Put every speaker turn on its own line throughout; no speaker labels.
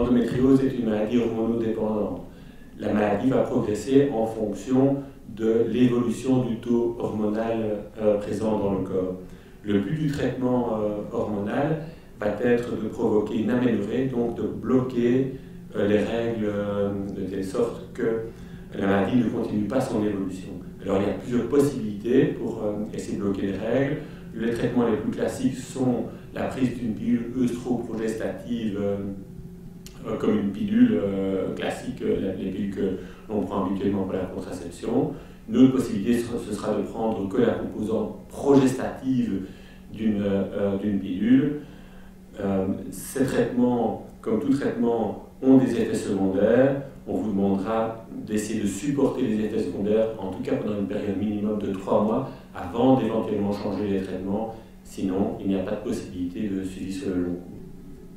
l'endométriose est une maladie hormonodépendante. La maladie va progresser en fonction de l'évolution du taux hormonal présent dans le corps. Le but du traitement hormonal va être de provoquer une aménorrhée, donc de bloquer les règles de telle sorte que la maladie ne continue pas son évolution. Alors il y a plusieurs possibilités pour essayer de bloquer les règles. Les traitements les plus classiques sont la prise d'une pilule œstroprogestative comme une pilule classique, les pilules que l'on prend habituellement pour la contraception. Une autre possibilité, ce sera de prendre que la composante progestative d'une pilule. Ces traitements, comme tout traitement, ont des effets secondaires. On vous demandera d'essayer de supporter les effets secondaires, en tout cas pendant une période minimum de 3 mois, avant d'éventuellement changer les traitements. Sinon, il n'y a pas de possibilité de suivi sur le long cours.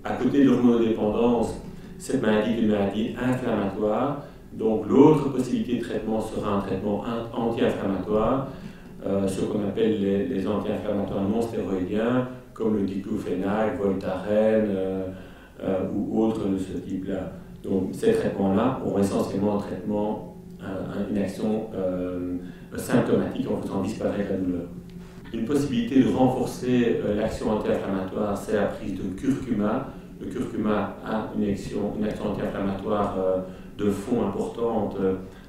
À côté de l'hormonodépendance, cette maladie est une maladie inflammatoire. Donc l'autre possibilité de traitement sera un traitement anti-inflammatoire, ce qu'on appelle les anti-inflammatoires non stéroïdiens, comme le diclofénac, Voltaren ou autres de ce type-là. Donc ces traitements-là auront essentiellement un traitement, une action symptomatique en faisant disparaître la douleur. Une possibilité de renforcer l'action anti-inflammatoire, c'est la prise de curcuma. Le curcuma a une action anti-inflammatoire de fond importante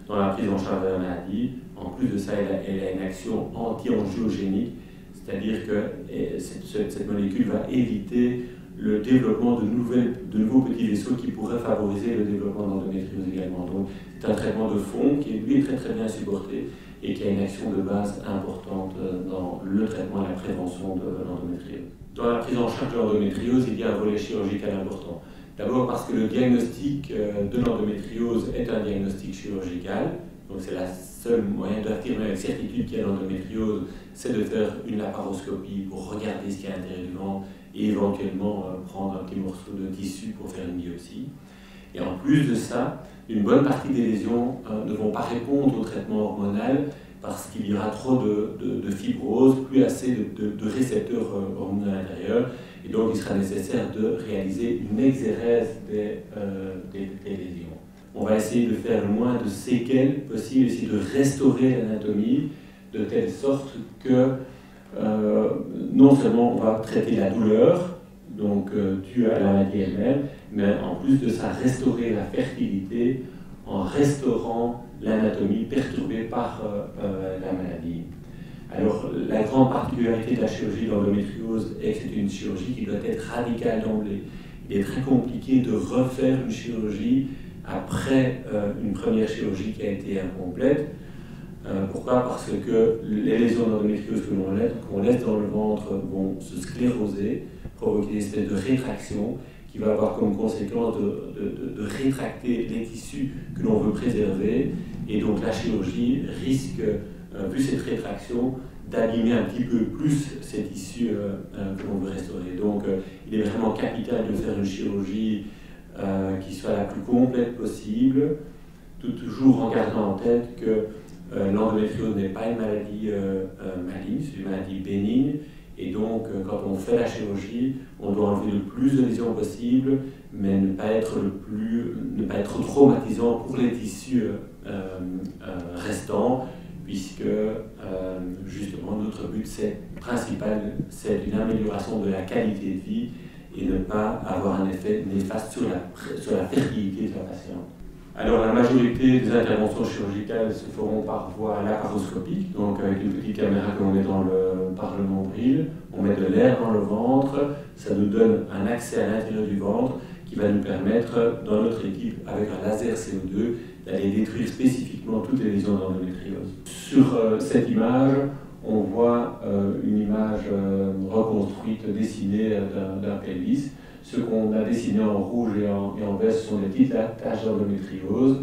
dans la prise en charge de la maladie. En plus de ça, elle a une action anti-angiogénique, c'est-à-dire que cette molécule va éviter le développement de nouveaux petits vaisseaux qui pourraient favoriser le développement d'endométriose également. Donc c'est un traitement de fond qui lui est très très bien supporté et qui a une action de base importante dans le traitement et la prévention de l'endométriose. Dans la prise en charge de l'endométriose, il y a un volet chirurgical important. D'abord parce que le diagnostic de l'endométriose est un diagnostic chirurgical, donc c'est la seule moyen d'affirmer avec certitude qu'il y a l'endométriose, c'est de faire une laparoscopie pour regarder ce qu'il y a à l'intérieur du ventre et éventuellement prendre un petit morceau de tissu pour faire une biopsie. Et en plus de ça, une bonne partie des lésions ne vont pas répondre au traitement hormonal parce qu'il y aura trop de fibrose, plus assez de récepteurs hormonaux à l'intérieur. Et donc, il sera nécessaire de réaliser une exérèse des lésions. On va essayer de faire le moins de séquelles possible, essayer de restaurer l'anatomie de telle sorte que non seulement on va traiter la douleur, donc due à la maladie elle-même, mais en plus de ça, restaurer la fertilité en restaurant l'anatomie perturbée par la maladie. Alors, la grande particularité de la chirurgie de l'endométriose est que c'est une chirurgie qui doit être radicale d'emblée. Il est très compliqué de refaire une chirurgie après une première chirurgie qui a été incomplète. Pourquoi? Parce que les lésions d'endométriose que l'on laisse dans le ventre vont se scléroser, provoquer une espèce de rétraction qui va avoir comme conséquence de rétracter les tissus que l'on veut préserver. Et donc la chirurgie risque, vu cette rétraction, d'abîmer un petit peu plus ces tissus que l'on veut restaurer. Donc il est vraiment capital de faire une chirurgie qui soit la plus complète possible, toujours en gardant en tête que l'endométriose n'est pas une maladie maligne, c'est une maladie bénigne. Et donc, quand on fait la chirurgie, on doit enlever le plus de lésions possible, mais ne pas être trop traumatisant pour les tissus restants, puisque justement notre but principal, c'est une amélioration de la qualité de vie et ne pas avoir un effet néfaste sur la fertilité de la patiente. Alors la majorité des interventions chirurgicales se feront par voie laparoscopique, donc avec une petite caméra que l'on met par le nombril, on met de l'air dans le ventre, ça nous donne un accès à l'intérieur du ventre qui va nous permettre, dans notre équipe, avec un laser CO2, d'aller détruire spécifiquement toutes les lésions d'endométriose. Sur cette image, on voit une image reconstruite, dessinée d'un pelvis. Ce qu'on a dessiné en rouge et en vert, ce sont des petites taches d'endométriose.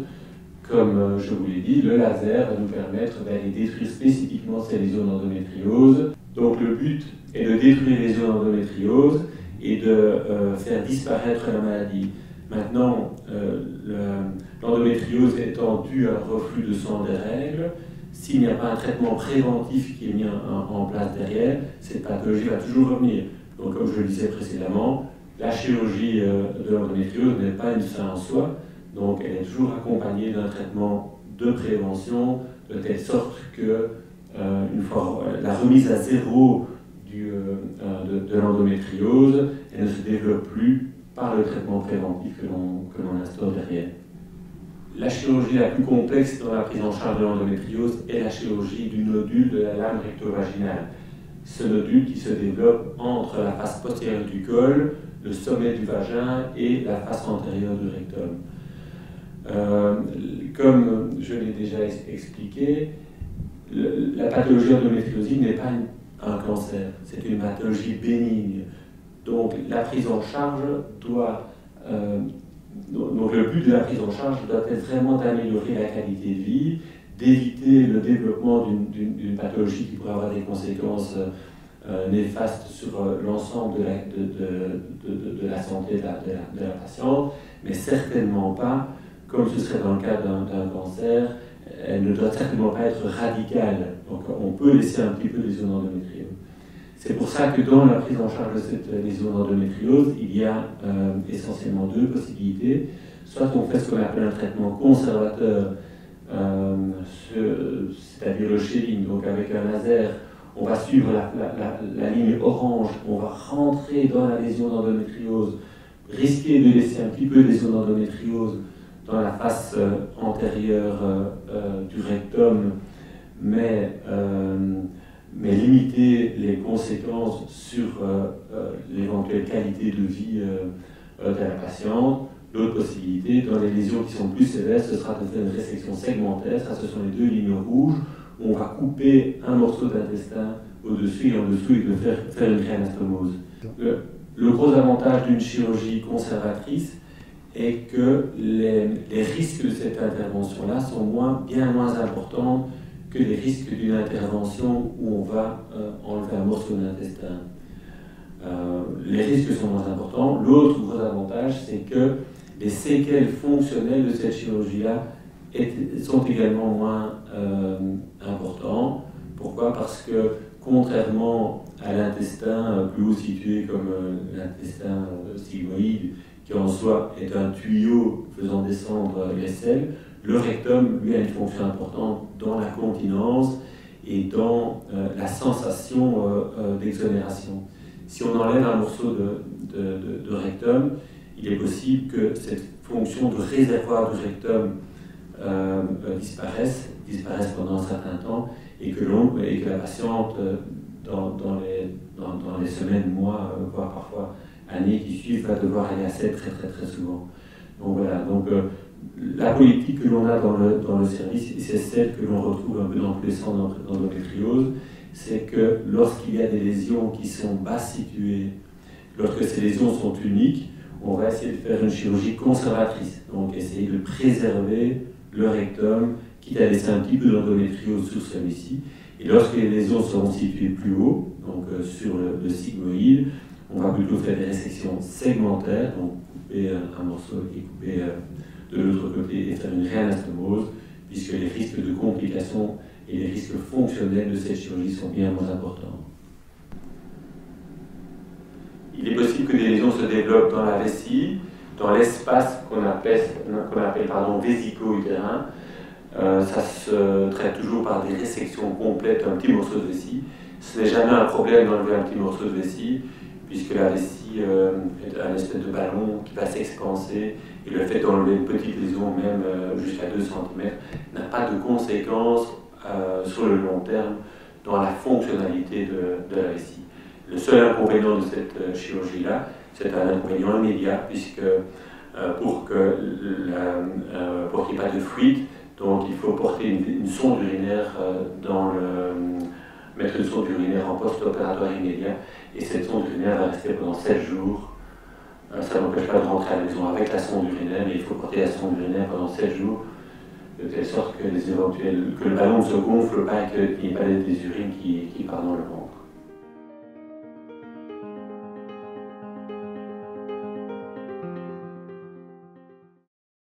Comme je vous l'ai dit, le laser va nous permettre d'aller détruire spécifiquement ces lésions d'endométriose. Donc le but est de détruire les lésions d'endométriose et de faire disparaître la maladie. Maintenant, l'endométriose étant due à un reflux de sang des règles, s'il n'y a pas un traitement préventif qui est mis en place derrière, cette pathologie va toujours revenir. Donc comme je le disais précédemment, La chirurgie de l'endométriose n'est pas une fin en soi, donc elle est toujours accompagnée d'un traitement de prévention, de telle sorte que une fois la remise à zéro de l'endométriose, elle ne se développe plus par le traitement préventif que l'on instaure derrière. La chirurgie la plus complexe dans la prise en charge de l'endométriose est la chirurgie du nodule de la lame recto-vaginale. Ce nodule qui se développe entre la face postérieure du col, le sommet du vagin et la face antérieure du rectum. Comme je l'ai déjà expliqué, la pathologie endométriosique n'est pas un cancer, c'est une pathologie bénigne. Donc la prise en charge doit... donc le but de la prise en charge doit être vraiment d'améliorer la qualité de vie, d'éviter le développement d'une pathologie qui pourrait avoir des conséquences néfastes sur l'ensemble de la santé de la patiente, mais certainement pas, comme ce serait dans le cas d'un cancer, elle ne doit certainement pas être radicale. Donc on peut laisser un petit peu les zones endométriose. C'est pour ça que dans la prise en charge de cette lésion d'endométriose, il y a essentiellement deux possibilités. Soit on fait ce qu'on appelle un traitement conservateur, c'est-à-dire le shading, donc avec un laser, on va suivre la ligne orange, on va rentrer dans la lésion d'endométriose, risquer de laisser un petit peu de lésion d'endométriose dans la face antérieure du rectum, mais limiter les conséquences sur l'éventuelle qualité de vie de la patiente. L'autre possibilité, dans les lésions qui sont plus sévères, ce sera de faire une résection segmentaire. Ça, ce sont les deux lignes rouges, où on va couper un morceau d'intestin au-dessus et en dessous et de faire une réanastomose. Le gros avantage d'une chirurgie conservatrice est que les risques de cette intervention-là sont bien moins importants que les risques d'une intervention où on va enlever un morceau d'intestin. Les risques sont moins importants. L'autre gros avantage, c'est que les séquelles fonctionnelles de cette chirurgie-là sont également moins importantes. Pourquoi? Parce que contrairement à l'intestin plus haut situé comme l'intestin sigmoïde, qui en soi est un tuyau faisant descendre les selles, le rectum, lui, a une fonction importante dans la continence et dans la sensation d'exonération. Si on enlève un morceau de rectum, il est possible que cette fonction de réservoir du rectum disparaisse pendant un certain temps et que la patiente, dans les semaines, mois, voire parfois années qui suivent, va devoir aller à cette très souvent. Donc voilà. La politique que l'on a dans le service, et c'est celle que l'on retrouve un peu dans tous les centres d'endométriose, c'est que lorsqu'il y a des lésions qui sont bas situées, lorsque ces lésions sont uniques, on va essayer de faire une chirurgie conservatrice, donc essayer de préserver le rectum, quitte à laisser un petit peu d'endométriose sur celui-ci. Et lorsque les lésions seront situées plus haut, donc sur le sigmoïde, on va plutôt faire des résections segmentaires, donc couper un morceau et couper de l'autre côté et faire une réanastomose, puisque les risques de complications et les risques fonctionnels de cette chirurgie sont bien moins importants. Il est possible que des lésions se développent dans la vessie, dans l'espace qu'on appelle vésico-utérin. Ça se traite toujours par des résections complètes d'un petit morceau de vessie. Ce n'est jamais un problème d'enlever un petit morceau de vessie, puisque la vessie est un espèce de ballon qui va s'expanser, et le fait d'enlever une petite lésion, même jusqu'à 2 cm, n'a pas de conséquences sur le long terme dans la fonctionnalité de la vessie. Le seul inconvénient de cette chirurgie-là, c'est un inconvénient immédiat, puisque pour qu'il n'y ait pas de fuite, donc il faut porter une sonde urinaire mettre une sonde urinaire en post-opératoire immédiat, et cette sonde urinaire va rester pendant 7 jours. Ça n'empêche pas de rentrer à la maison avec la sonde urinaire, mais il faut porter la sonde urinaire pendant 7 jours, de telle sorte que le ballon ne se gonfle pas et qu'il n'y ait pas des urines qui partent dans le ventre.